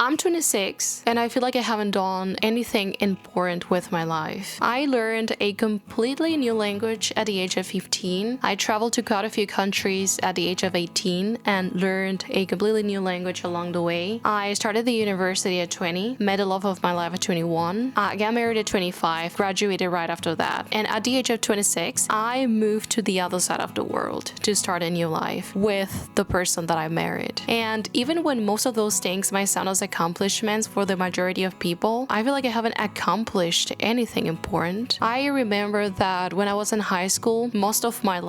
I'm 26 and I feel like I haven't done anything important with my life. I learned a completely new language at the age of 15. I traveled to quite a few countries at the age of 18 and learned a completely new language along the way. I started the university at 20, met the love of my life at 21, got married at 25, graduated right after that. And at the age of 26, I moved to the other side of the world to start a new life with the person that I married. And even when most of those things might sound as accomplishments for the majority of people, I feel like I haven't accomplished anything important. I remember that when I was in high school, most of my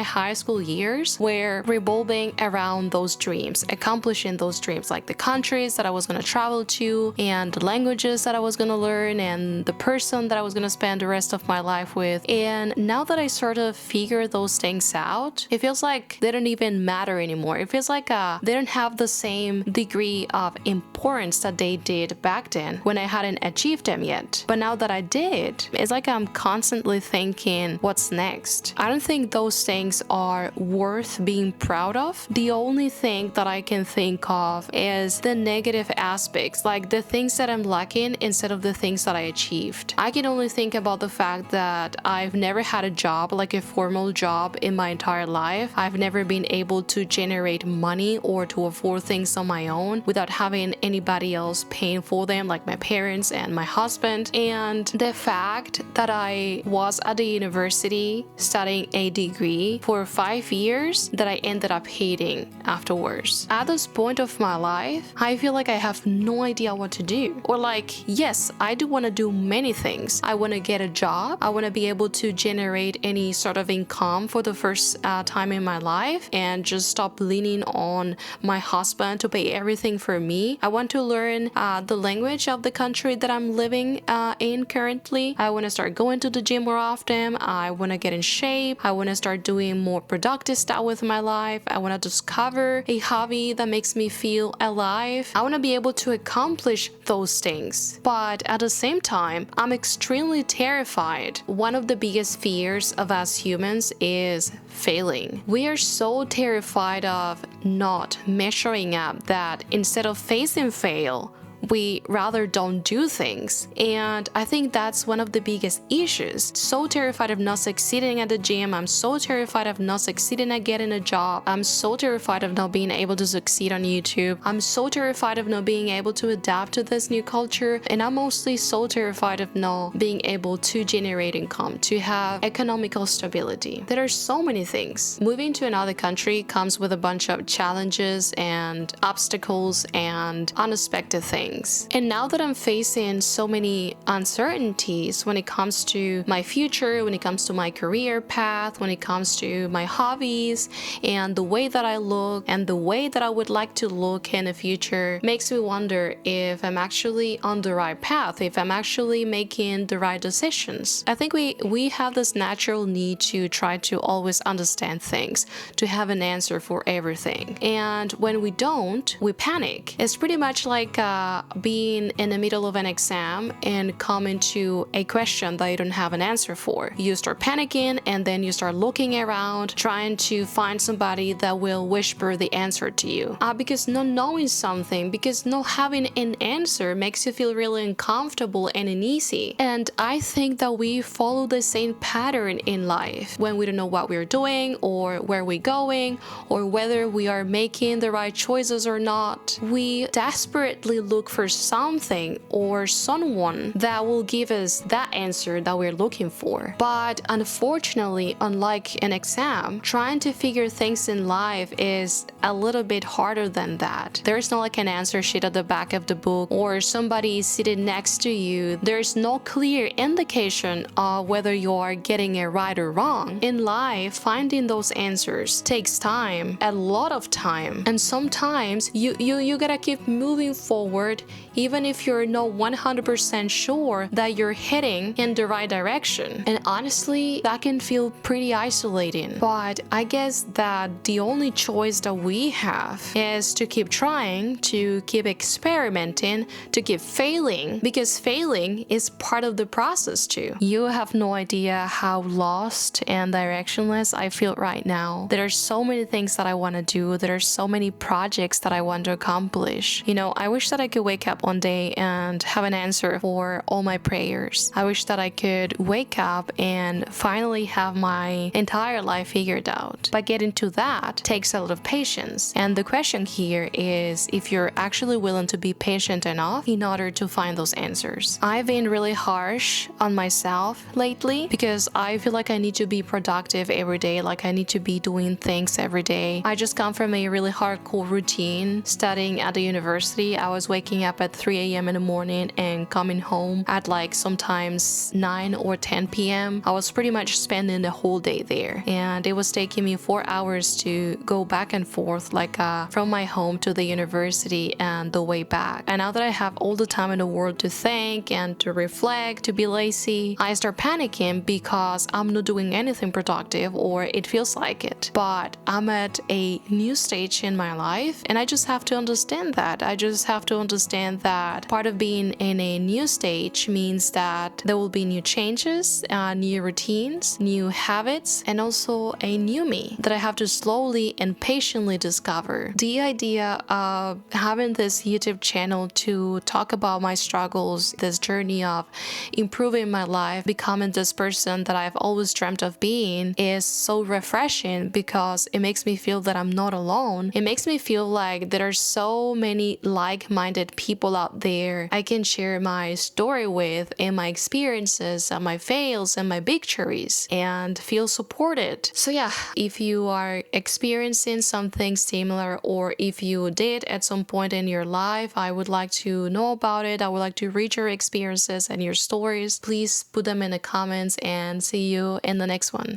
high school years were revolving around those dreams, accomplishing those dreams, like the countries that I was going to travel to and the languages that I was going to learn and the person that I was going to spend the rest of my life with. And now that I sort of figure those things out, it feels like they don't even matter anymore. It feels like they don't have the same degree of importance that they did back then when I hadn't achieved them yet. But now that I did, it's like I'm constantly thinking, what's next? I don't think those things are worth being proud of. The only thing that I can think of is the negative aspects, like the things that I'm lacking instead of the things that I achieved. I can only think about the fact that I've never had a job, like a formal job, in my entire life. I've never been able to generate money or to afford things on my own without having anybody else paying for them, like my parents and my husband. And the fact that I was at the university studying a degree for 5 years that I ended up hating afterwards. At this point of my life, I feel like I have no idea what to do. Or like, yes, I do want to do many things. I want to get a job. I want to be able to generate any sort of income for the first time in my life and just stop leaning on my husband to pay everything for me. I want to learn the language of the country that I'm living in currently. I want to start going to the gym more often. I want to get in shape. I want to start doing more productive stuff with my life. I want to discover a hobby that makes me feel alive. I want to be able to accomplish those things. But at the same time, I'm extremely terrified. One of the biggest fears of us humans is failing. We are so terrified of not measuring up that instead of facing fail, we rather don't do things. And I think that's one of the biggest issues. So terrified of not succeeding at the gym. I'm so terrified of not succeeding at getting a job. I'm so terrified of not being able to succeed on YouTube. I'm so terrified of not being able to adapt to this new culture. And I'm mostly so terrified of not being able to generate income, to have economical stability. There are so many things. Moving to another country comes with a bunch of challenges and obstacles and unexpected things. And now that I'm facing so many uncertainties when it comes to my future, when it comes to my career path, when it comes to my hobbies and the way that I look and the way that I would like to look in the future, makes me wonder if I'm actually on the right path, if I'm actually making the right decisions. I think we have this natural need to try to always understand things, to have an answer for everything. And when we don't, we panic. It's pretty much like being in the middle of an exam and coming to a question that you don't have an answer for. You start panicking and then you start looking around trying to find somebody that will whisper the answer to you. Because not knowing something, because not having an answer makes you feel really uncomfortable and uneasy. And I think that we follow the same pattern in life when we don't know what we're doing or where we're going or whether we are making the right choices or not. We desperately look for something or someone that will give us that answer that we're looking for. But unfortunately, unlike an exam, trying to figure things in life is a little bit harder than that. There's not like an answer sheet at the back of the book or somebody sitting next to you. There's no clear indication of whether you are getting it right or wrong. In life, finding those answers takes time, a lot of time. And sometimes you gotta keep moving forward start, even if you're not 100% sure that you're heading in the right direction. And honestly, that can feel pretty isolating. But I guess that the only choice that we have is to keep trying, to keep experimenting, to keep failing, because failing is part of the process too. You have no idea how lost and directionless I feel right now. There are so many things that I want to do. There are so many projects that I want to accomplish. I wish that I could wake up one day and have an answer for all my prayers. I wish that I could wake up and finally have my entire life figured out. But getting to that takes a lot of patience. And the question here is if you're actually willing to be patient enough in order to find those answers. I've been really harsh on myself lately because I feel like I need to be productive every day, like I need to be doing things every day. I just come from a really hardcore routine studying at the university. I was waking up at 3 a.m. in the morning and coming home at like sometimes 9 or 10 p.m. I was pretty much spending the whole day there, and it was taking me 4 hours to go back and forth from my home to the university and the way back. And now that I have all the time in the world to think and to reflect, to be lazy, I start panicking because I'm not doing anything productive, or it feels like it. But I'm at a new stage in my life, and I just have to understand that. I just have to understand that part of being in a new stage means that there will be new changes, new routines, new habits, and also a new me that I have to slowly and patiently discover. The idea of having this YouTube channel to talk about my struggles, this journey of improving my life, becoming this person that I've always dreamt of being, is so refreshing because it makes me feel that I'm not alone. It makes me feel like there are so many like-minded people out there I can share my story with, and my experiences and my fails and my victories, and feel supported. So yeah, if you are experiencing something similar, or if you did at some point in your life, I would like to know about it. I would like to read your experiences and your stories. Please put them in the comments, and see you in the next one.